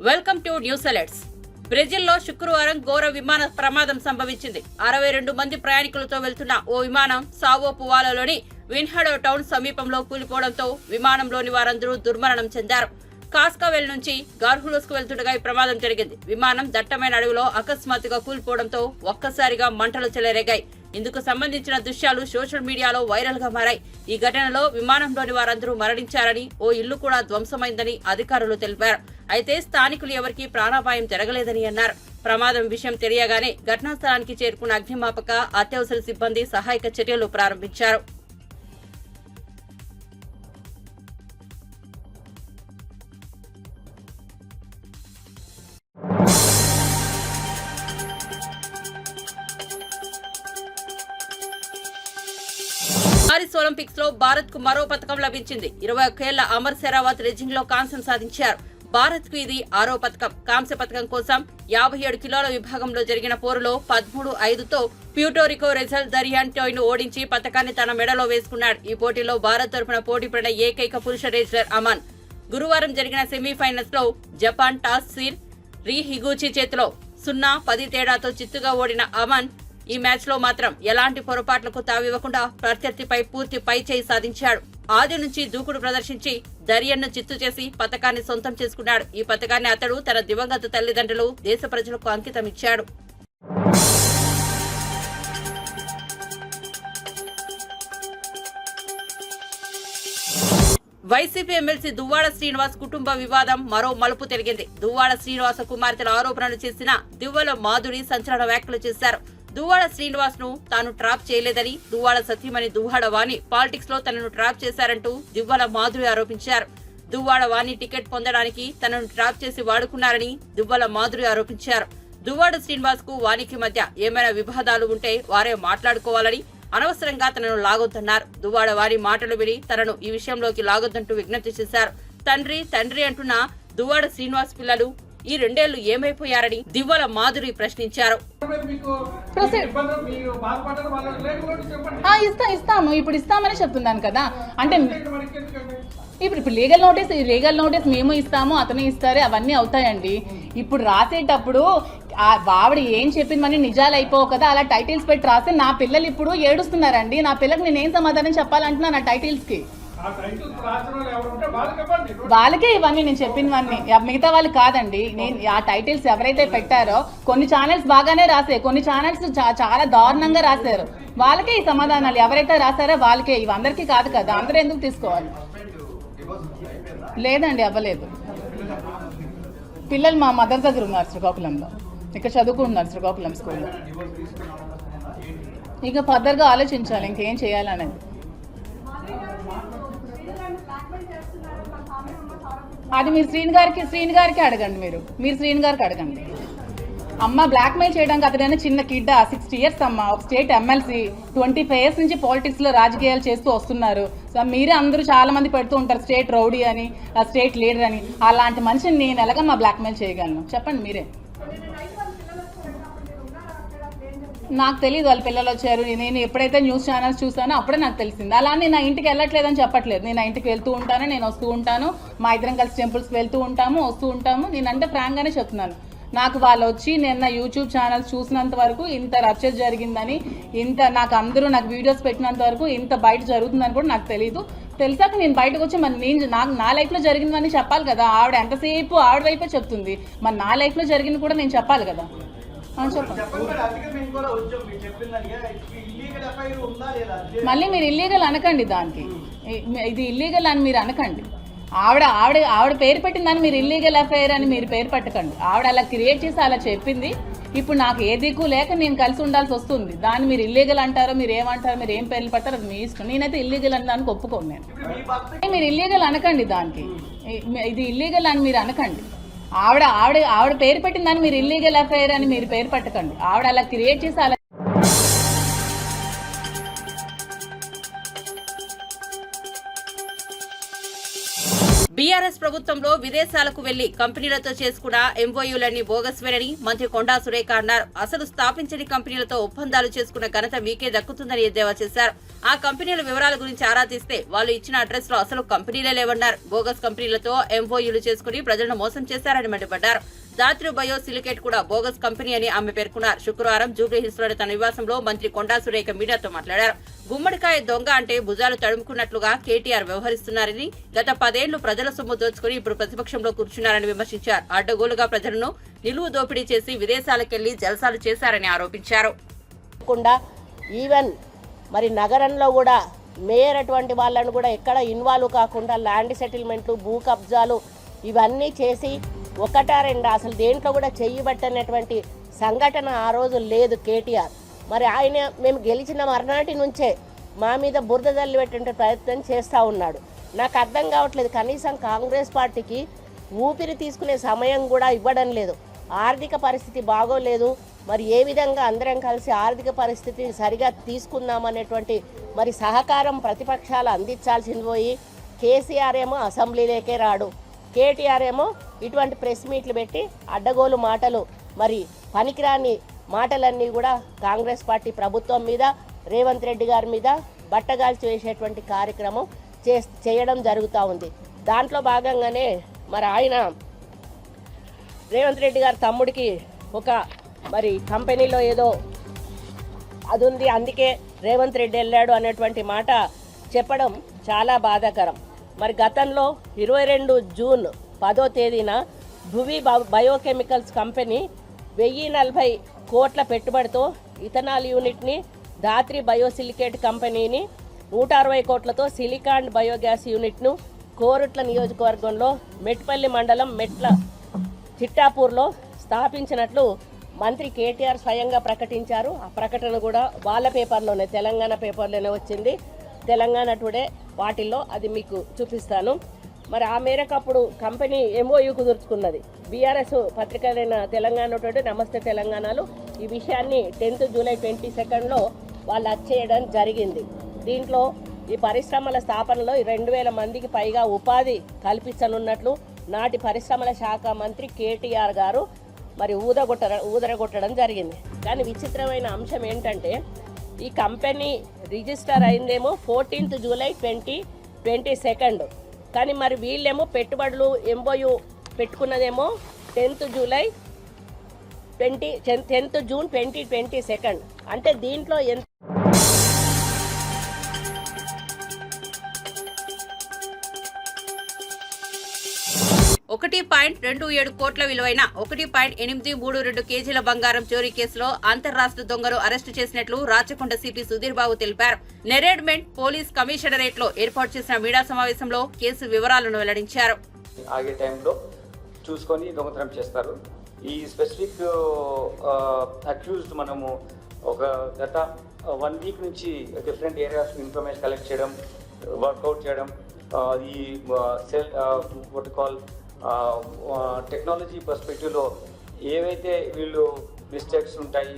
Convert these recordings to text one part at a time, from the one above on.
Welcome to news alerts. బ్రెజిల్లో శుక్రవారం ఘోర విమాన ప్రమాదం సంభవించింది. 62 మంది ప్రయాణికులతో వెళ్తున్న ఓ విమానం సావో పువాలోని విన్హడో టౌన్ సమీపంలో కూలిపోవడంతో విమానంలోని వారందరూ దుర్మరణం చెందారు. కాస్కావెల్ నుంచి గార్హులోస్ కు వెళ్తుండగా ఈ ప్రమాదం జరిగింది. విమానం దట్టమైన అడవిలో అకస్మాత్తుగా కూలిపోవడంతో ఒక్కసారిగా మంటలు చెలరేగాయి. ఇందుకు సంబంధించిన దృశ్యాలు సోషల్ మీడియాలో వైరల్ గా మారాయి. ఈ ఘటనలో విమానంలోని వారందరూ మరణించారని, ఓ ఇల్లు కూడా ధ్వంసమైందని అధికారులు తెలిపారు. అయితే స్థానికులు ఎవరికీ ప్రాణాపాయం జరగలేదని అన్నారు. ప్రమాదం విషయం తెలియగానే ఘటనా స్థలానికి చేరుకున్న అగ్నిమాపక, అత్యవసర సిబ్బంది సహాయక చర్యలు ప్రారంభించారు. పారిస్ ఒలింపిక్స్ లో భారత్ కు మరో పతకం లభించింది. 21 ఏళ్ల అమర్ సెరావత్ రెజింగ్ లో కాంస్యం సాధించారు. భారత్ కు ఇది 6వ పతకం. కాంస్య పతకం కోసం 57 కిలోల విభాగంలో జరిగిన పోరులో 13-5తో ప్యూటోరికో రెజల్ దరియాంటోయ్ను ఓడించి పతకాన్ని తన మెడలో వేసుకున్నాడు. ఈ పోటీలో భారత్ తరఫున పోటీ పడిన ఏకైక పురుష రేస్లర్ అమన్. గురువారం జరిగిన సెమీఫైనల్స్ లో జపాన్ టాస్ సీర్ రీ హిగూచి చేతిలో 0-10 తేడాతో చిత్తుగా ఓడిన అమన్ ఈ మ్యాచ్ లో మాత్రం ఎలాంటి పొరపాట్లకు తావివ్వకుండా ప్రత్యర్థిపై పూర్తి పైచేయి సాధించాడు. ఆది నుంచి దూకుడు ప్రదర్శించి దరియన్ను చిత్తు చేసి పతకాన్ని సొంతం చేసుకున్నాడు. ఈ పతకాన్ని అతడు తన దివంగత తల్లిదండ్రులు, దేశ ప్రజలకు అంకితం ఇచ్చాడు. వైసీపీ ఎమ్మెల్సీ దువ్వాడ శ్రీనివాస్ కుటుంబ వివాదం మరో మలుపు తిరిగింది. దువ్వాడ శ్రీనివాస కుమార్తెల ఆరోపణలు చేసిన దివ్వల మాధురి సంచలన వ్యాఖ్యలు చేశారు. దువ్వాడ శ్రీనివాస్ ను తాను ట్రాప్ చేయలేదని, దువ్వాడ సతీమణి దువ్వాడ వాణి పాలిటిక్స్ లో తనను ట్రాప్ చేశారంటూ దివ్వల మాధురి ఆరోపించారు. దువ్వాడ వాణి టికెట్ పొందడానికి తనను ట్రాప్ చేసి వాడుకున్నారని దివ్వల మాధురి ఆరోపించారు. దువ్వాడ శ్రీనివాస్ కు వాణికి మధ్య ఏమైనా వివాదాలు ఉంటే వారే మాట్లాడుకోవాలని, అనవసరంగా తనను లాగొద్దన్నారు. దువ్వాడ వారి మాటలు విని తనను ఈ విషయంలోకి లాగొద్దంటూ విజ్ఞప్తి చేశారు. తండ్రి తండ్రి అంటున్న దువ్వాడ శ్రీనివాస్ పిల్లలు ఈ 2 ఏళ్లు ఏమైపోయారని దివ్వల మాధురి ప్రశ్నించారు. ఇస్తాము ఇప్పుడు ఇస్తామని చెప్తున్నాను కదా. అంటే ఇప్పుడు లీగల్ నోటీస్ మేము ఇస్తాము, అతను ఇస్తారు, అవన్నీ అవుతాయండి. ఇప్పుడు రాసేటప్పుడు ఆవిడ ఏం చెప్పిందని నిజాలు అయిపోవు కదా. అలా టైటిల్స్ పెట్టి రాస్తే నా పిల్లలు ఇప్పుడు ఏడుస్తున్నారండి. నా పిల్లలకు నేనేం సమాధానం చెప్పాలంటున్నా నా టైటిల్స్ కి? వాళ్ళకే ఇవన్నీ నేను చెప్పినవన్నీ, మిగతా వాళ్ళు కాదండి. నేను ఆ టైటిల్స్ ఎవరైతే పెట్టారో కొన్ని ఛానల్స్ బాగానే రాసాయి, కొన్ని ఛానల్స్ చాలా దారుణంగా రాశారు. వాళ్ళకే ఈ సమాధానాలు ఎవరైతే రాశారో వాళ్ళకే, ఇవి అందరికీ కాదు కదా. అందరూ ఎందుకు తీసుకోవాలి? లేదండి, అవ్వలేదు. పిల్లలు మా మదర్ దగ్గర ఉన్నారు శ్రీకాకుళంలో, ఇక్కడ చదువుకుంటున్నారు శ్రీకాకుళం స్కూల్లో. ఇక ఫర్దర్గా ఆలోచించాలి ఇంకేం చేయాలనేది. అది మీరు శ్రీని గారికి అడగండి. మీరు శ్రీని గారికి అడగండి. అమ్మ బ్లాక్మెయిల్ చేయడానికి అతడైనా చిన్న కిడ్, 60 years అమ్మ, ఒక స్టేట్ ఎమ్మెల్సీ, 25 years నుంచి పాలిటిక్స్ లో రాజకీయాలు చేస్తూ వస్తున్నారు. సో మీరే అందరూ చాలా మంది పెడుతూ ఉంటారు స్టేట్ రౌడీ అని, స్టేట్ లీడర్ అని. అలాంటి మనిషిని నేను ఎలాగమ్మా బ్లాక్మెయిల్ చేయగలను చెప్పండి మీరే. నాకు తెలియదు వాళ్ళ పిల్లలు వచ్చారు. నేను ఎప్పుడైతే న్యూస్ ఛానల్స్ చూసానో అప్పుడే నాకు తెలిసింది. అలా నేను నా ఇంటికి వెళ్ళట్లేదని చెప్పట్లేదు. నేను నా ఇంటికి వెళ్తూ ఉంటాను, నేను వస్తూ ఉంటాను, మా ఇద్దరం కలిసి టెంపుల్స్కి వెళ్తూ ఉంటాము, వస్తూ ఉంటాము. నేనంటే ఫ్రాంక్ గానే చెప్తున్నాను. నాకు వాళ్ళు వచ్చి నేను నా యూట్యూబ్ ఛానల్స్ చూసినంత వరకు ఇంత రచ్చ జరిగిందని, ఇంత నాకు వీడియోస్ పెట్టినంత వరకు ఇంత బయట జరుగుతుందని కూడా నాకు తెలియదు. తెలిసాక నేను బయటకు వచ్చి మరి నా లైఫ్లో జరిగిందని చెప్పాలి కదా. ఆవిడ ఎంతసేపు ఆవిడ వైపే చెప్తుంది, మరి నా లైఫ్లో జరిగింది కూడా నేను చెప్పాలి కదా. మళ్ళీ మీరు ఇల్లీగల్ అనకండి, దానికి ఇది ఇల్లీగల్ అని మీరు అనకండి. ఆవిడ పేరు పెట్టిందని మీరు ఇల్లీగల్ అఫైర్ అని మీరు పేరు పెట్టకండి. ఆవిడ అలా క్రియేట్ చేసి అలా చెప్పింది. ఇప్పుడు నాకు ఏ దిక్కు లేక నేను కలిసి ఉండాల్సి వస్తుంది. దాన్ని మీరు ఇల్లీగల్ అంటారో, మీరు ఏమంటారో, మీరు ఏం పేర్లు పెట్టారో అది మీ ఇష్టం. నేనైతే ఇల్లీగల్ అని దానికి ఒప్పుకోను. నేను మీరు ఇల్లీగల్ అనకండి, దానికి ఇది ఇల్లీగల్ అని మీరు అనకండి. ఆవిడ పేరు పెట్టిందని మీరు ఇల్లీగల్ అఫైర్ అని మీరు పేరు పెట్టకండి. ఆవిడ అలా క్రియేట్ చేసి అలా బీఆర్ఎస్ ప్రభుత్వంలో విదేశాలకు వెళ్లి కంపెనీలతో చేసుకున్న ఎంఓయూలన్నీ బోగస్వేనని మంత్రి కొండా సురేఖ అన్నారు. అసలు స్థాపించని కంపెనీలతో ఒప్పందాలు చేసుకున్న ఘనత మీకే దక్కుతుందని ఎద్దేవా చేశారు. ఆ కంపెనీల వివరాల గురించి ఆరా తీస్తే వాళ్ళు ఇచ్చిన అడ్రస్ లో అసలు కంపెనీలే లేవన్నారు. బోగస్ కంపెనీలతో ఎంఓయూలు చేసుకుని ప్రజలను మోసం చేశారని మండిపడ్డారు. దాత్రి బయో సిలికేట్ కూడా బోగస్ కంపెనీ అని ఆమె పేర్కొన్నారు. శుక్రవారం జూబ్లీ హిల్స్ లోని తన నివాసంలో మంత్రి కొండా సురేఖ మీడియాతో మాట్లాడారు. గుమ్మడికాయ దొంగ అంటే భుజాలు తడుముకున్నట్లుగా కేటీఆర్ వ్యవహరిస్తున్నారని, గత 10 ఏళ్లు ప్రజల సొమ్ము దోచుకుని ఇప్పుడు ప్రతిపక్షంలో కూర్చున్నారని విమర్శించారు. అడ్డగోలుగా ప్రజలను నిలువు దోపిడీ చేసి విదేశాలకెళ్లి జల్సాలు చేశారని ఆరోపించారు. ఈవెన్ మరి నగరంలో కూడా మేయర్ అటువంటి వాళ్ళను కూడా ఎక్కడ ఇన్వాల్వ్ కాకుండా ల్యాండ్ సెటిల్మెంట్లు, భూ కబ్జాలు ఇవన్నీ చేసి ఒకటా రెండా అసలు దేంట్లో కూడా చెయ్యబట్టనటువంటి సంఘటన ఆ రోజు లేదు కేటీఆర్. మరి ఆయన మేము గెలిచిన మర్నాటి నుంచే మా మీద బురద జల్లి పెట్టే ప్రయత్నం చేస్తూ ఉన్నాడు. నాకు అర్థం కావట్లేదు, కనీసం కాంగ్రెస్ పార్టీకి ఊపిరి తీసుకునే సమయం కూడా ఇవ్వడం లేదు. ఆర్థిక పరిస్థితి బాగోలేదు, మరి ఏ విధంగా అందరం కలిసి ఆర్థిక పరిస్థితిని సరిగా తీసుకుందామనేటువంటి మరి సహకారం ప్రతిపక్షాలు అందించాల్సింది పోయి కేసీఆర్ ఏమో అసెంబ్లీలోకే రాడు, కేటీఆర్ ఏమో ఇటువంటి ప్రెస్ మీట్లు పెట్టి అడ్డగోలు మాటలు, మరి పనికిరాని మాటలన్నీ కూడా కాంగ్రెస్ పార్టీ ప్రభుత్వం మీద, రేవంత్ రెడ్డి గారి మీద బట్టగాల్చి వేసేటువంటి కార్యక్రమం చేయడం జరుగుతూ ఉంది. దాంట్లో భాగంగానే మరి ఆయన రేవంత్ రెడ్డి గారి తమ్ముడికి ఒక మరి కంపెనీలో ఏదో అది ఉంది, అందుకే రేవంత్ రెడ్డి వెళ్ళాడు అనేటువంటి మాట చెప్పడం చాలా బాధాకరం. మరి గతంలో 22 జూన్ 10వ తేదీన భువి బయోకెమికల్స్ కంపెనీ 1040 కోట్ల పెట్టుబడితో ఇథనాల్ యూనిట్ని, దాత్రి బయోసిలికేట్ కంపెనీని 160 కోట్లతో సిలికాన్ బయోగ్యాస్ యూనిట్ను కోరుట్ల నియోజకవర్గంలో మెట్పల్లి మండలం మెట్ల చిట్టాపూర్లో స్థాపించినట్లు మంత్రి కేటీఆర్ స్వయంగా ప్రకటించారు. ఆ ప్రకటన కూడా వాళ్ళ పేపర్లోనే, తెలంగాణ పేపర్లోనే వచ్చింది. తెలంగాణ టుడే వాటిల్లో అది మీకు చూపిస్తాను. మరి ఆ మేరకు అప్పుడు కంపెనీ ఎంఓయూ కుదుర్చుకున్నది. బీఆర్ఎస్ పత్రికలైన తెలంగాణ టుడే, నమస్తే తెలంగాణలో ఈ విషయాన్ని 10th జూలై 22 వాళ్ళు వచ్చేయడం జరిగింది. దీంట్లో ఈ పరిశ్రమల స్థాపనలో 2000 మందికి పైగా ఉపాధి కల్పించనున్నట్లు నాటి పరిశ్రమల శాఖ మంత్రి కేటీఆర్ గారు మరి ఊదరగొట్టడం జరిగింది. కానీ విచిత్రమైన అంశం ఏంటంటే ఈ కంపెనీ రిజిస్టర్ అయిందేమో 14th జూలై 2022, కానీ మరి వీళ్ళేమో పెట్టుబడులు ఎంఓయూ పెట్టుకున్నదేమో 10th జూన్ 2022. అంటే దీంట్లో ఎంత 1.27 కోట్ల విలువైన 1.832 కేజీల బంగారం చోరీ కేసులో అంతర్రాష్ట్ర దొంగను అరెస్టు చేసినట్లు రాచకొండ సిపి సుధీర్ బాబు తెలిపారు. నెరేడ్మెంట్ పోలీస్ కమిషనరేట్ లో ఏర్పాటు చేసిన మీడియా సమావేశంలో కేసు వివరాలను వెల్లడించారు. ఆగే టైంలో చూసుకొని దొంగతనం చేస్తారు. ఈ స్పెసిఫిక్ అక్యూజ్డ్ మనము ఒక గత 1 వీక్ నుంచి డిఫరెంట్ ఏరియాస్ ఇన్ఫర్మేషన్ కలెక్ట్ చేయడం, వర్కౌట్ చేయడం, ఈ సెల్ వాట్ కాల్ టెక్నాలజీ పర్స్పెక్టివ్లో ఏవైతే వీళ్ళు మిస్టేక్స్ ఉంటాయి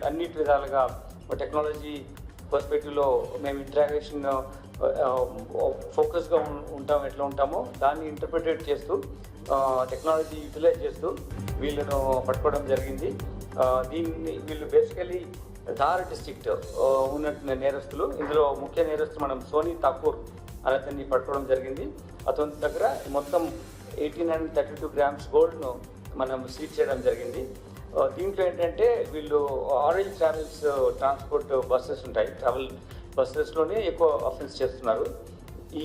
అన్నిటి విధాలుగా టెక్నాలజీ పర్స్పెక్టివ్లో మేము ఇంటరాక్షన్ ఫోకస్గా ఎట్లా ఉంటామో దాన్ని ఇంటర్ప్రిటేట్ చేస్తూ టెక్నాలజీ యూటిలైజ్ చేస్తూ వీళ్ళను పట్టుకోవడం జరిగింది. వీళ్ళు బేసికలీ ధార్ డిస్ట్రిక్ట్ ఉన్న నేరస్తులు. ఇందులో ముఖ్య నేరస్తులు మనం సోనీ ఠాకూర్ అతన్ని పట్టుకోవడం జరిగింది. అతని దగ్గర మొత్తం 1832 grams గోల్డ్ను మనం సీజ్ చేయడం జరిగింది. దీంట్లో ఏంటంటే వీళ్ళు ఆరెంజ్ ట్రావెల్స్ ట్రాన్స్పోర్ట్ బస్సెస్ ఉంటాయి, ట్రావెల్ బస్సెస్లోనే ఎక్కువ అఫెన్స్ చేస్తున్నారు.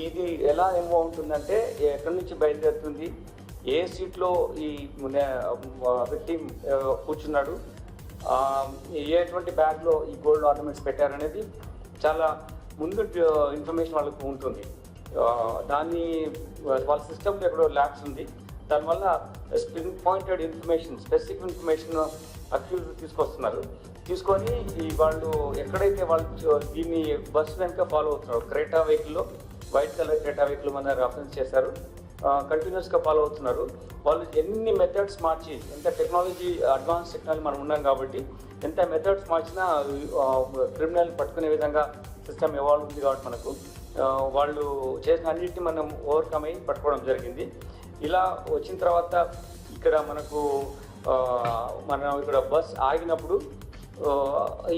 ఇది ఎలా ఏమో ఉంటుందంటే ఎక్కడి నుంచి బయలుదేరుతుంది, ఏ సీట్లో ఈ విక్టిమ్ కూర్చున్నాడు, ఎటువంటి బ్యాగ్లో ఈ గోల్డ్ ఆర్నమెంట్స్ పెట్టారనేది చాలా ముందు ఇన్ఫర్మేషన్ వాళ్ళకు ఉంటుంది. దాన్ని వాళ్ళ సిస్టమ్లో ఎక్కడో ల్యాబ్స్ ఉంది. దానివల్ల pin pointed information, specific information అక్యూజ్ తీసుకొస్తున్నారు. తీసుకొని వాళ్ళు ఎక్కడైతే వాళ్ళు దీన్ని బస్ వెనుక ఫాలో అవుతున్నారు, క్రేటా వెహికల్లో, వైట్ కలర్ క్రేటా వెహికల్ మన రెఫరెన్స్ చేశారు, కంటిన్యూస్గా ఫాలో అవుతున్నారు. వాళ్ళు ఎన్ని మెథడ్స్ మార్చి, ఎంత టెక్నాలజీ అడ్వాన్స్ టెక్నాలజీ మనం ఉన్నాం కాబట్టి ఎంత మెథడ్స్ మార్చినా క్రిమినల్ పట్టుకునే విధంగా సిస్టమ్ ఎవాల్వ్ ఉంది కాబట్టి మనకు వాళ్ళు చేసిన అన్నింటినీ మనం ఓవర్కమ్ అయ్యి పట్టుకోవడం జరిగింది. ఇలా వచ్చిన తర్వాత ఇక్కడ మనం ఇక్కడ బస్ ఆగినప్పుడు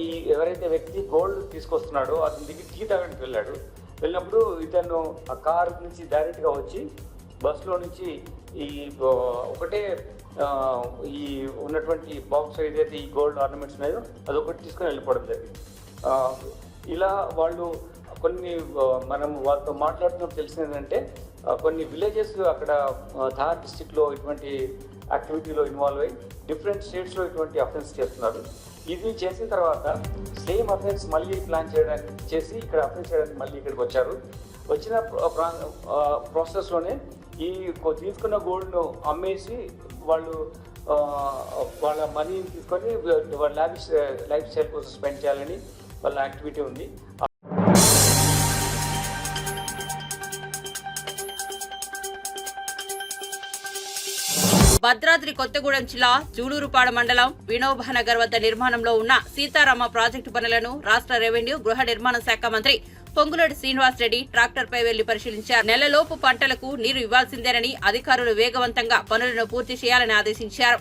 ఈ ఎవరైతే వ్యక్తి గోల్డ్ తీసుకొస్తున్నాడో అతని దగ్గర టీ తాగడానికి వెళ్ళినప్పుడు ఇతను ఆ కార్ నుంచి డైరెక్ట్గా వచ్చి బస్సులో నుంచి ఈ ఒకటే ఈ ఉన్నటువంటి బాక్స్ ఏదైతే ఈ గోల్డ్ ఆర్నమెంట్స్ ఉన్నాయో అదొకటి తీసుకొని వెళ్ళిపోవడం జరిగింది. ఇలా వాళ్ళు కొన్ని మనం వాళ్ళతో మాట్లాడుతున్నప్పుడు తెలిసింది ఏంటంటే కొన్ని విలేజెస్ అక్కడ ధార్ డిస్టిక్లో ఇటువంటి యాక్టివిటీలో ఇన్వాల్వ్ అయ్యి డిఫరెంట్ స్టేట్స్లో ఇటువంటి అఫెన్స్ చేస్తున్నారు. ఇది చేసిన తర్వాత సేమ్ అఫెన్స్ మళ్ళీ ప్లాన్ చేసి ఇక్కడ అఫెన్స్ చేయడానికి మళ్ళీ ఇక్కడికి వచ్చారు. వచ్చిన ప్రాసెస్లోనే ఈ తీసుకున్న గోల్డ్ను అమ్మేసి వాళ్ళు వాళ్ళ మనీని తీసుకొని వాళ్ళ లైఫ్ స్టైల్ కోసం స్పెండ్ చేయాలని వాళ్ళ యాక్టివిటీ ఉంది. భద్రాద్రి కొత్తగూడెం జిల్లా జూలూరుపాడు మండలం వినోబానగర్ వద్ద నిర్మాణంలో ఉన్న సీతారామ ప్రాజెక్టు పనులను రాష్ట్ర రెవెన్యూ గృహ నిర్మాణ శాఖ మంత్రి పొంగులేటి శ్రీనివాస్ రెడ్డి ట్రాక్టర్పై వెళ్లి పరిశీలించారు. నెలలోపు పంటలకు నీరు ఇవ్వాల్సిందేనని అధికారులు వేగవంతంగా పనులను పూర్తి చేయాలని ఆదేశించారు.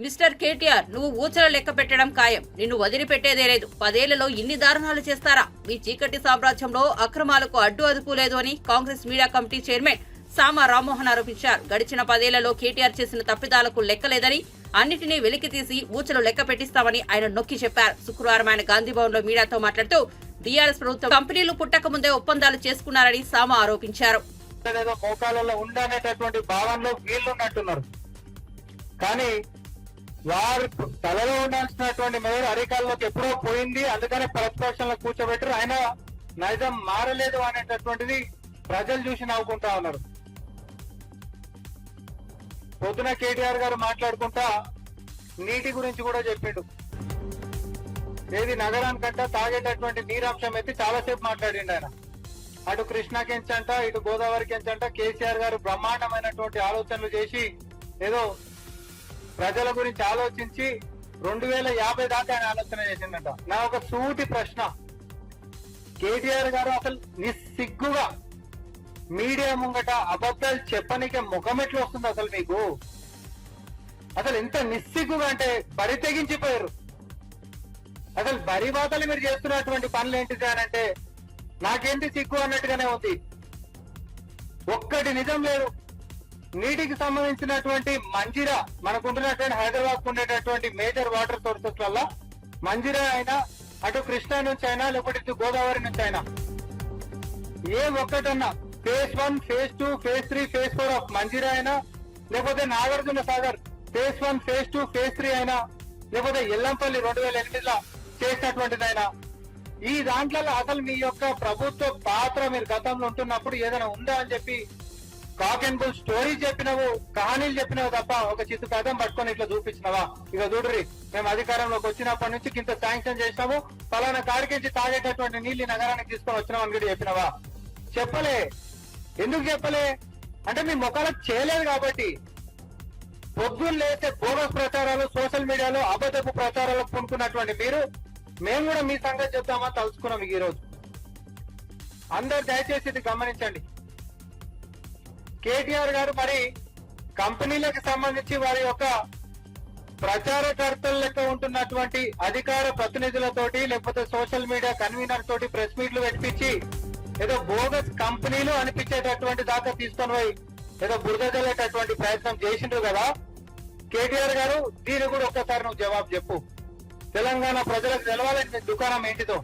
మిస్టర్ కేటీఆర్, నువ్వు ఊచల లెక్క పెట్టడం ఖాయం. నిన్ను వదిలిపెట్టేదే లేదు. 10 ఏళ్లలో ఇన్ని దారుణాలు చేస్తారా? మీ చీకటి సామ్రాజ్యంలో అక్రమాలకు అడ్డు అదుపు లేదు అని కాంగ్రెస్ మీడియా కమిటీ చైర్మన్ సామా రామ్మోహన్ ఆరోపించారు. గడిచిన 10 ఏళ్లలో కేటీఆర్ చేసిన తప్పిదాలకు లెక్కలేదని, అన్నిటినీ వెలికి తీసి ఊచలు లెక్క పెట్టిస్తామని ఆయన నొక్కి చెప్పారు. శుక్రవారం ఆయన గాంధీభవన్ లో మీడియాతో మాట్లాడుతూ టీఆర్ఎస్ ప్రభుత్వం కంపెనీలు పుట్టక ముందే ఒప్పందాలు చేసుకున్నారని సామా ఆరోపించారు. మోకాలలో ఉండనేటటువంటి భావనలో వీళ్ళున్నట్టున్నారు. కానీ వారు తలలో ఉండాల్సినటువంటి మేర అధికారులకు ఎప్పుడో పోయింది. అందుకనే ప్రతిపక్షంలో కూర్చోబెట్టారు. ఆయన నైజం మారలేదు అనేటటువంటిది ప్రజలు చూసి నవ్వుకుంటా ఉన్నారు. పొద్దున కేటీఆర్ గారు మాట్లాడుకుంటా నీటి గురించి కూడా చెప్పిండు. ఏది నగరానికంట తాగేటటువంటి నీరాంశం ఎత్తి చాలాసేపు మాట్లాడిండు ఆయన. అటు కృష్ణాకెంచంట, ఇటు గోదావరికెంచంట కేసీఆర్ గారు బ్రహ్మాండమైనటువంటి ఆలోచనలు చేసి ఏదో ప్రజల గురించి ఆలోచించి 2050 దాకా ఆయన ఆలోచన చేసిందట. నా ఒక సూటి ప్రశ్న, కేటీఆర్ గారు అసలు నిస్సిగ్గుగా మీడియా ముంగట అబద్ధాలు చెప్పనికే ముఖం ఎట్లా వస్తుంది అసలు మీకు? అసలు ఎంత నిస్సిగ్గుగా అంటే బరి తెగించిపోయారు. అసలు బరి బాతలు మీరు చేస్తున్నటువంటి పనులు ఏంటిది అని అంటే నాకేంటి సిగ్గు అన్నట్టుగానే ఉంది. ఒక్కటి నిజం లేదు. నీటికి సంబంధించినటువంటి మంజిరా మనకుంటున్నటువంటి హైదరాబాద్ ఉండేటటువంటి మేజర్ వాటర్ సోర్సెస్ వల్ల మంజిరా అయినా, అటు కృష్ణా నుంచి అయినా, లేకపోతే ఇటు గోదావరి నుంచి అయినా ఏ ఒక్కటన్నా phase 1, phase 2, phase 3, phase 4 of Manjeera అయినా, లేకపోతే Nagarjuna Sagar phase 1, phase 2, phase 3 అయినా, లేకపోతే ఎల్లంపల్లి 2008లో చేసినటువంటిదైనా, ఈ దాంట్లో అసలు మీ యొక్క ప్రభుత్వ పాత్ర మీరు గతంలో ఉంటున్నప్పుడు ఏదైనా ఉందా అని చెప్పి కాక్ అండ్ బుల్ స్టోరీ చెప్పినవు, కహానీలు చెప్పినవు తప్ప ఒక చిత్తు కథం పట్టుకొని ఇట్లా చూపించినవా? ఇక చూడ్రి, మేము అధికారంలోకి వచ్చినప్పటి నుంచి ఇంత శాంక్షన్ చేసినాము, ఫలానా కాడికించి తాగేటటువంటి నీళ్లు నగరానికి తీసుకొని వచ్చినామని కూడా చెప్పినవా? చెప్పలే. ఎందుకు చెప్పలే అంటే మీ ముఖాలకు చేయలేదు కాబట్టి. పొద్దున్న లేస్తే బోగస్ ప్రచారాలు, సోషల్ మీడియాలో అబద్ధపు ప్రచారాలకు పుంటున్నటువంటి మీరు, మేము కూడా మీ సంగతి చెప్తామని తలుచుకున్నాం ఈ రోజు. అందరు దయచేసి ఇది గమనించండి. కేటీఆర్ గారు మరి కంపెనీలకు సంబంధించి వారి యొక్క ప్రచారకర్తల లెక్క ఉంటున్నటువంటి అధికార ప్రతినిధులతోటి లేకపోతే సోషల్ మీడియా కన్వీనర్ తోటి ప్రెస్ మీట్లు పెట్టించి ఏదో బోగస్ కంపెనీలు అనిపించేటటువంటి దాకా తీసుకొని పోయి ఏదో బురద జల్లేటటువంటి ప్రయత్నం చేసిండ్రు కదా కేటీఆర్ గారు. దీని కూడా ఒక్కసారి నువ్వు జవాబు చెప్పు. తెలంగాణ ప్రజలకు తెలవాలని నీ దుకాణం ఏంటిదో,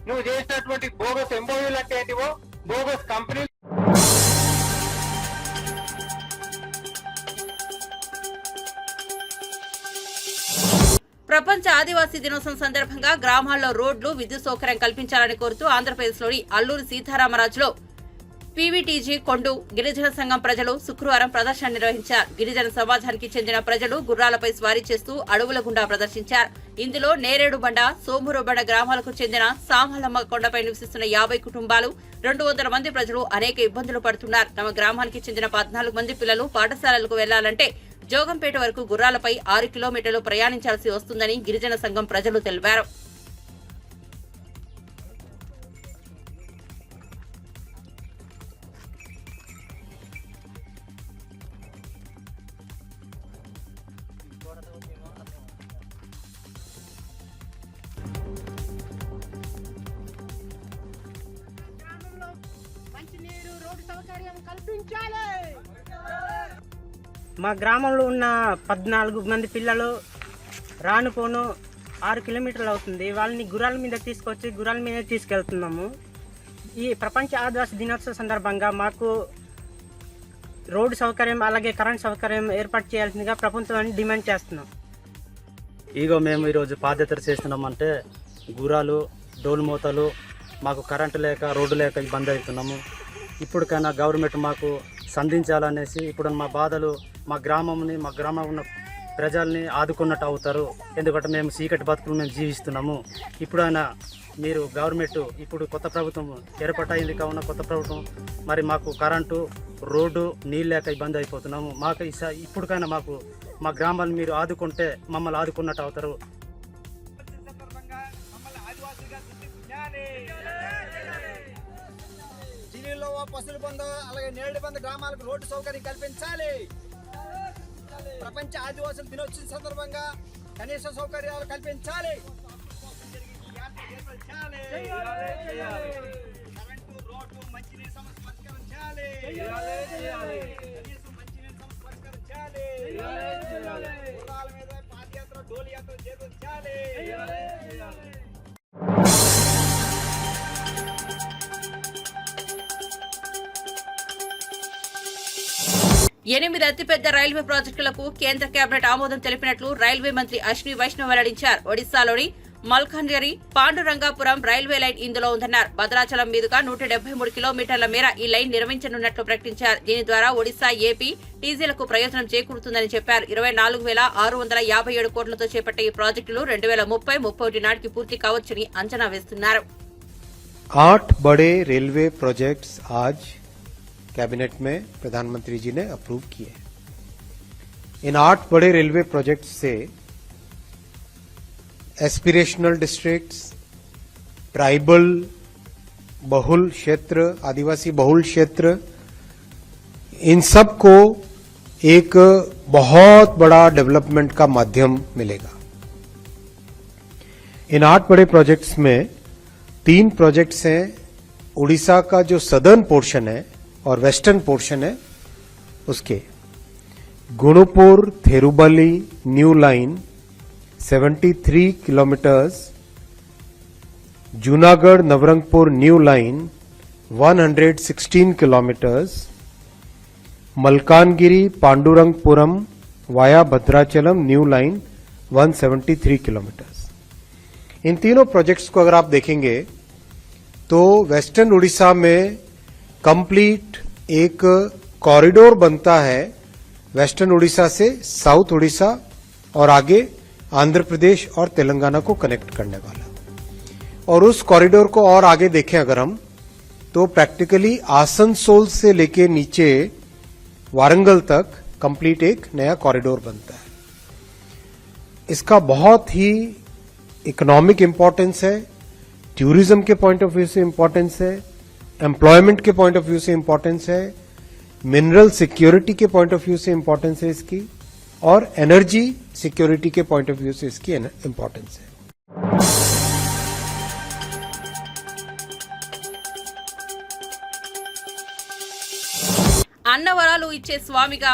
నువ్వు చేసినటువంటి బోగస్ ఎంఓయూలు అంటే ఏంటివో, బోగస్ కంపెనీలు. ప్రపంచ ఆదివాసీ దినోత్సవం సందర్భంగా గ్రామాల్లో రోడ్లు, విద్యుత్ సౌకర్యం కల్పించాలని కోరుతూ ఆంధ్రప్రదేశ్లోని అల్లూరి సీతారామరాజులో పీవీటీజీ కొండు గిరిజన సంఘం ప్రజలు శుక్రవారం ప్రదర్శన నిర్వహించారు. గిరిజన సమాజానికి చెందిన ప్రజలు గుర్రాలపై స్వారీ చేస్తూ అడవుల గుండా ప్రదర్శించారు. ఇందులో నేరేడుబండ, సోమూరుబండ గ్రామాలకు చెందిన సామలమ్మ కొండపై నివసిస్తున్న 50 కుటుంబాలు, 200 మంది ప్రజలు అనేక ఇబ్బందులు పడుతున్నారు. తమ గ్రామానికి చెందిన 14 మంది పిల్లలు పాఠశాలలకు వెళ్లాలంటే జోగంపేట వరకు గుర్రాలపై 6 కిలోమీటర్లు ప్రయాణించాల్సి వస్తుందని గిరిజన సంఘం ప్రజలు తెలిపారు. మా గ్రామంలో ఉన్న 14 మంది పిల్లలు రానుపోను 6 కిలోమీటర్లు అవుతుంది. వాళ్ళని గుర్రాల మీద తీసుకొచ్చి గుర్రాల మీద తీసుకెళ్తున్నాము. ఈ ప్రపంచ ఆదివాసీ దినోత్సవ సందర్భంగా మాకు రోడ్డు సౌకర్యం అలాగే కరెంట్ సౌకర్యం ఏర్పాటు చేయాల్సిందిగా ప్రభుత్వాన్ని డిమాండ్ చేస్తున్నాం. మేము ఈరోజు పాదయాత్ర చేస్తున్నామంటే గుర్రాలు, డోలు మూతలు, మాకు కరెంటు లేక రోడ్డు లేక ఇబ్బంది అవుతున్నాము. ఇప్పటికైనా గవర్నమెంట్ మాకు సంధించాలనేసి ఇప్పుడు మా బాధలు మా గ్రామం ఉన్న ప్రజల్ని ఆదుకున్నట్టు అవుతారు. ఎందుకంటే మేము చీకటి బతుకులు మేము జీవిస్తున్నాము. ఇప్పుడైనా మీరు గవర్నమెంట్ ఇప్పుడు కొత్త ప్రభుత్వం ఏర్పాటైంది కావున కొత్త ప్రభుత్వం మరి మాకు కరెంటు, రోడ్డు, నీళ్ళు లేక ఇబ్బంది అయిపోతున్నాము. మాకు ఇప్పటికైనా మాకు మా గ్రామాన్ని మీరు ఆదుకుంటే మమ్మల్ని ఆదుకున్నట్టు అవుతారు. జిల్లాలో పసులు బంద అలాగే నేరేడు బంద గ్రామాలకు రోడ్డు సౌకర్యం కల్పించాలి. ప్రపంచ ఆదివాసుల దినోత్సవం సందర్భంగా కనీస సౌకర్యాలు కల్పించాలి. కరెంటు, రోడ్డు, మంచినీరు సమస్య పరిష్కరించాలి. కనీసం మంచినీరు సమస్య పరిష్కరించాలి. గుర్రాల మీద పాదయాత్ర, డోలు యాత్ర చేయించాలి. 8 అతిపెద్ద రైల్వే ప్రాజెక్టులకు కేంద్ర కేబినెట్ ఆమోదం తెలిపినట్లు రైల్వే మంత్రి అశ్విని వైష్ణవ్ వెల్లడించారు. ఒడిశాలోని మల్కాన్గిరి, పాండురంగాపురం రైల్వే లైన్ ఇందులో ఉందన్నారు. భద్రాచలం మీదుగా 173 కిలోమీటర్ల మేర ఈ లైన్ నిర్మించనున్నట్లు ప్రకటించారు. దీని ద్వారా ఒడిశా, ఏపీ, టీజీలకు ప్రయోజనం చేకూరుతుందని చెప్పారు. 24,657 కోట్లతో చేపట్టే ఈ ప్రాజెక్టులు 2030-31 నాటికి పూర్తి కావచ్చని అంచనా వేస్తున్నారు. 8 बड़े रेलवे प्रोजेक्ट्स आज कैबिनेट में प्रधानमंत्री जी ने अप्रूव किए. इन 8 बड़े रेलवे प्रोजेक्ट्स से एस्पिरेशनल डिस्ट्रिक्ट्स, ट्राइबल बहुल क्षेत्र, आदिवासी बहुल क्षेत्र, इन सब को एक बहुत बड़ा डेवलपमेंट का माध्यम मिलेगा. इन 8 बड़े प्रोजेक्ट्स में 3 प्रोजेक्ट्स हैं. उड़ीसा का जो सदर्न पोर्शन है और वेस्टर्न पोर्शन है उसके Gunupur Therubali new line 73 kilometres, Junagarh Nabarangpur new line 116 kilometres, Malkangiri Pandurangapuram via Bhadrachalam new line 173 kilometres. इन तीनों प्रोजेक्ट्स को अगर आप देखेंगे तो वेस्टर्न उड़ीसा में कंप्लीट एक कॉरिडोर बनता है वेस्टर्न उड़ीसा से साउथ उड़ीसा और आगे आंध्र प्रदेश और तेलंगाना को कनेक्ट करने वाला. और उस कॉरिडोर को और आगे देखें अगर हम तो प्रैक्टिकली आसनसोल से लेके नीचे वारंगल तक कंप्लीट एक नया कॉरिडोर बनता है. इसका बहुत ही इकोनॉमिक इंपॉर्टेंस है, टूरिज्म के पॉइंट ऑफ व्यू से इंपॉर्टेंस है, एम्प्लॉयमेंट के पॉइंट ऑफ व्यू से इंपॉर्टेंस है, मिनरल सिक्योरिटी के पॉइंट ऑफ व्यू से इंपॉर्टेंस है इसकी और एनर्जी सिक्योरिटी के पॉइंट ऑफ व्यू से इसकी इंपॉर्टेंस है। అన్నవరాలు ఇచ్చే స్వామిగా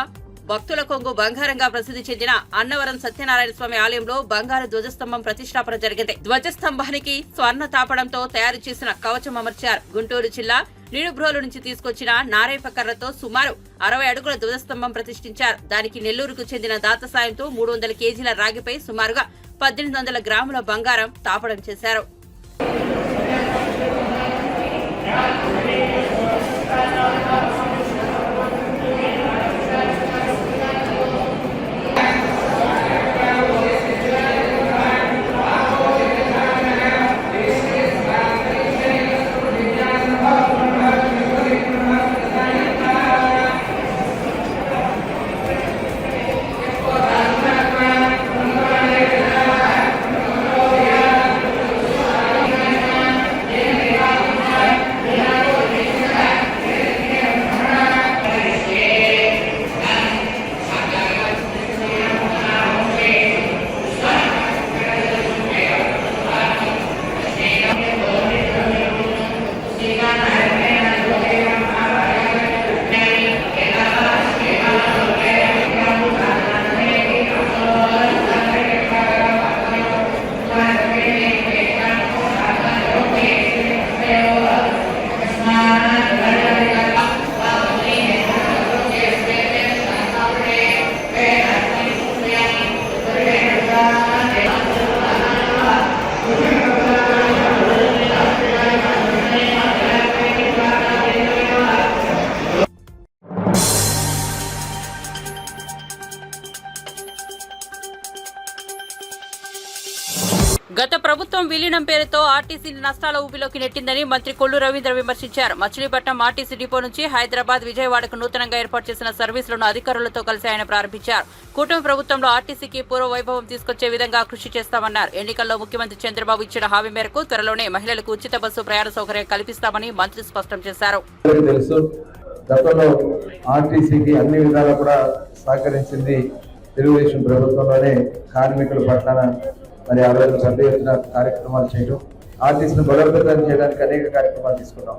భక్తుల కొంగు బంగారంగా ప్రసిద్ధి చెందిన అన్నవరం సత్యనారాయణ స్వామి ఆలయంలో బంగారు ధ్వజస్తంభం ప్రతిష్టాపన జరిగింది. ధ్వజస్తంభానికి స్వర్ణ తాపడంతో తయారు చేసిన కవచం అమర్చారు. గుంటూరు జిల్లా నిడుబ్రోలు నుంచి తీసుకొచ్చిన నారేప కర్రతో సుమారు 60 అడుగుల ధ్వజస్తంభం ప్రతిష్ఠించారు. దానికి నెల్లూరుకు చెందిన దాత సాయంతో 300 కేజీల రాగిపై సుమారుగా 1800 గ్రాముల బంగారం తాపడం చేశారు. గత ప్రభుత్వం విలీనం పేరుతో ఆర్టీసీని నష్టాల ఊబిలోకి నెట్టిందని మంత్రి కొల్లు రవీంద్ర విమర్శించారు. మచిలీపట్నం ఆర్టీసీ డిపో నుంచి హైదరాబాద్, విజయవాడకు నూతనంగా ఏర్పాటు చేసిన సర్వీసులను అధికారులతో కలిసి ఆయన ప్రారంభించారు. కూటమి ప్రభుత్వంలో ఆర్టీసీకి పూర్వ వైభవం తీసుకొచ్చే విధంగా కృషి చేస్తామన్నారు. ఎన్నికల్లో ముఖ్యమంత్రి చంద్రబాబు ఇచ్చిన హామీ మేరకు త్వరలోనే మహిళలకు ఉచిత బస్సు ప్రయాణ సౌకర్యం కల్పిస్తామని మంత్రి స్పష్టం చేశారు. గతంలో ఆర్టీసీకి అన్ని విధాలు కూడా సహకరించింది తెలుగుదేశం ప్రభుత్వంలోనే. కార్మికుల పట్ల మరి ఆ రోజు పెద్ద ఎత్తున కార్యక్రమాలు చేయడం, ఆర్టీసీని బలోపేతం చేయడానికి అనేక కార్యక్రమాలు తీసుకున్నాం.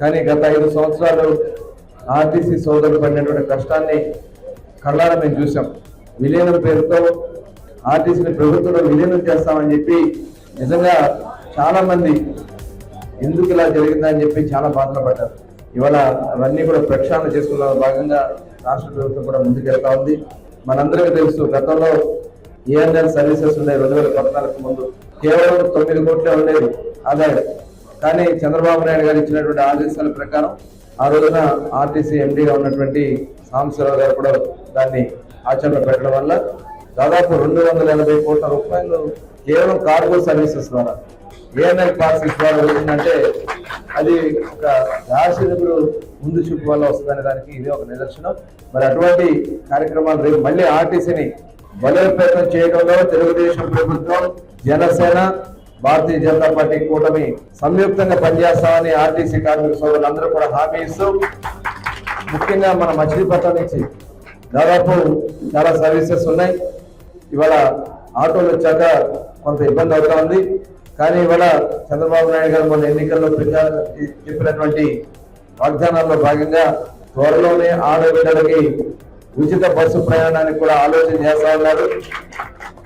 కానీ గత 5 సంవత్సరాలు ఆర్టీసీ సోదరులు పడినటువంటి కష్టాన్ని కళ్ళారా మేము చూసాం. విలీనం పేరుతో ఆర్టీసీని ప్రభుత్వంలో విలీనం చేస్తామని చెప్పి నిజంగా చాలా మంది ఎందుకు ఇలా జరిగిందని చెప్పి చాలా బాధలు పడ్డారు. ఇవాళ అవన్నీ కూడా ప్రక్షాళన చేసుకున్న భాగంగా రాష్ట్ర ప్రభుత్వం కూడా ముందుకెళ్తా ఉంది. మనందరికీ తెలుసు, గతంలో ఏఎన్ఎల్ సర్వీసెస్ ఉన్నాయి 2014 ముందు కేవలం 9 కోట్లే ఉండేది ఆదాయం. కానీ చంద్రబాబు నాయుడు గారు ఇచ్చినటువంటి ఆదేశాల ప్రకారం ఆ రోజున ఆర్టీసీ ఎండీగా ఉన్నటువంటి సాంబశివరావు గారు కూడా దాన్ని ఆచరణ పెట్టడం వల్ల దాదాపు 280 కోట్ల రూపాయలు కేవలం కార్గో సర్వీసెస్ ద్వారా, ఏఎన్ఎల్ పార్సెస్ ద్వారా వచ్చిందంటే అది ఒక దార్శనికుడు ముందు చూపు వల్ల వస్తుందనే దానికి ఇదే ఒక నిదర్శనం. మరి అటువంటి కార్యక్రమాలు రేపు మళ్ళీ ఆర్టీసీని బలోపేతం చేయడంలో తెలుగుదేశం ప్రభుత్వం, జనసేన, భారతీయ జనతా పార్టీ కూటమి సంయుక్తంగా పనిచేస్తామని ఆర్టీసీ కార్మిక సోదరులందరూ కూడా హామీ ఇస్తూ, ముఖ్యంగా మన మచిలీపట్నం నుంచి దాదాపు చాలా సర్వీసెస్ ఉన్నాయి. ఇవాళ ఆటోలు వచ్చాక కొంత ఇబ్బంది అవుతా ఉంది. కానీ ఇవాళ చంద్రబాబు నాయుడు గారు మన ఎన్నికల్లో చెప్పినటువంటి వాగ్దానాల్లో భాగంగా త్వరలోనే ఆడబిడ్డలకి ఉచిత బస్సు ప్రయాణానికి కూడా ఆలోచన చేస్తా ఉన్నారు.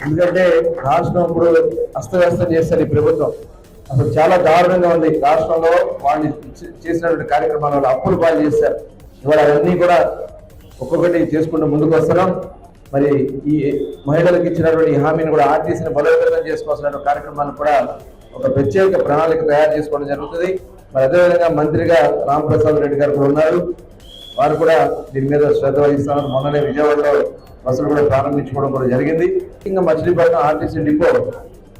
ఎందుకంటే రాష్ట్రం ఇప్పుడు అస్తవ్యస్తం చేస్తారు ఈ ప్రభుత్వం. అసలు చాలా దారుణంగా ఉంది. రాష్ట్రంలో వాళ్ళు చేసినటువంటి కార్యక్రమాల వల్ల అప్పులు పాలు చేశారు. ఇవాళ అవన్నీ కూడా ఒక్కొక్కటి చేసుకుంటూ ముందుకు వస్తున్నాం. మరి ఈ మహిళలకు ఇచ్చినటువంటి హామీని కూడా ఆర్టీసీని బలోపేతం చేసుకోవాల్సిన కార్యక్రమాన్ని కూడా ఒక ప్రత్యేక ప్రణాళిక తయారు చేసుకోవడం జరుగుతుంది. మరి అదేవిధంగా మంత్రిగా రాంప్రసాద్ రెడ్డి గారు కూడా ఉన్నారు. వారు కూడా దీని మీద శ్రద్ధ వహిస్తున్నారు. మొన్ననే విజయవాడలో బస్సులు కూడా ప్రారంభించుకోవడం కూడా జరిగింది. ఇంకా మచిలీపట్నం ఆర్టీసీ డిపో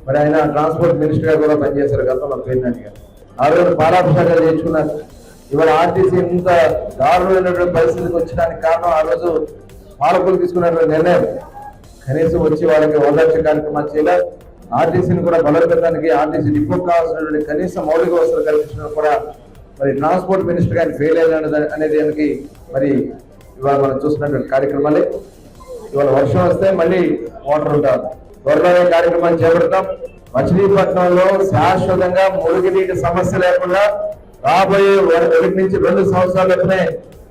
మరి ఆయన ట్రాన్స్పోర్ట్ మినిస్టర్ గా కూడా పనిచేశారు గతంలో పేర్నాని గారు. ఆ రోజు పాలాభిషేకాలు చేయించుకున్నారు. ఇవాళ ఆర్టీసీ ఇంత దారుణమైనటువంటి పరిస్థితికి వచ్చడానికి కారణం ఆ రోజు పాలకులు తీసుకున్నటువంటి నిర్ణయం. కనీసం వచ్చి వాళ్ళకి ఓదార్చే కార్యక్రమాలు చేయలేదు. ఆర్టీసీని కూడా బలోపేతానికి ఆర్టీసీ డిపో కావాల్సినటువంటి కనీస మౌలిక వసతులు కల్పించడం కూడా మరి ట్రాన్స్పోర్ట్ మినిస్టర్ గారిని ఫెయిల్ అయ్యాడు అనేది దానికి మరి ఇవాళ మనం చూస్తున్నటువంటి కార్యక్రమాలే. ఇవాళ వర్షం వస్తే మళ్ళీ వాటర్ ఉంటారు. త్వరలోనే కార్యక్రమాన్ని చేపడతాం. మచిలీపట్నంలో శాశ్వతంగా మురుగునీటి సమస్య లేకుండా రాబోయే 1 నుంచి 2 సంవత్సరాలనే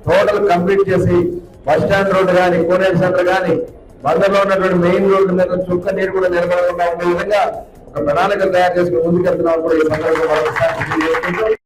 టోటల్ కంప్లీట్ చేసి బస్ స్టాండ్ రోడ్డు కానీ, కోనేరు సెంటర్ కానీ, బందర్లో ఉన్నటువంటి మెయిన్ రోడ్డు మీద చుక్క నీరు కూడా నిలబడకుండా ఉండే విధంగా ఒక ప్రణాళిక తయారు చేసుకుని ముందుకెళ్తున్నాం కూడా ఈ సందర్భంగా